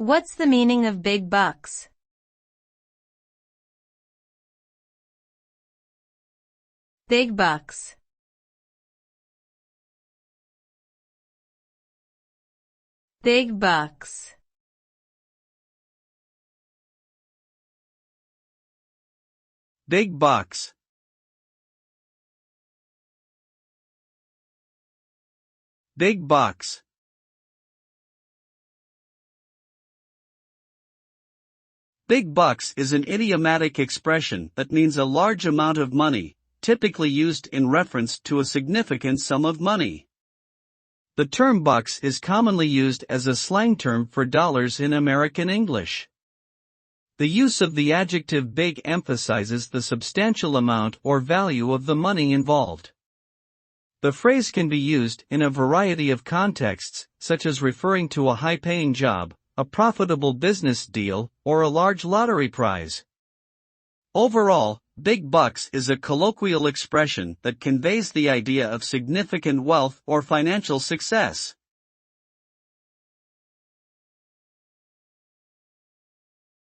What's the meaning of big bucks? Big bucks. Big bucks. Big bucks. Big bucks. Big bucks is an idiomatic expression that means a large amount of money, typically used in reference to a significant sum of money. The term bucks is commonly used as a slang term for dollars in American English. The use of the adjective big emphasizes the substantial amount or value of the money involved. The phrase can be used in a variety of contexts, such as referring to a high-paying job, a profitable business deal, or a large lottery prize. Overall, big bucks is a colloquial expression that conveys the idea of significant wealth or financial success.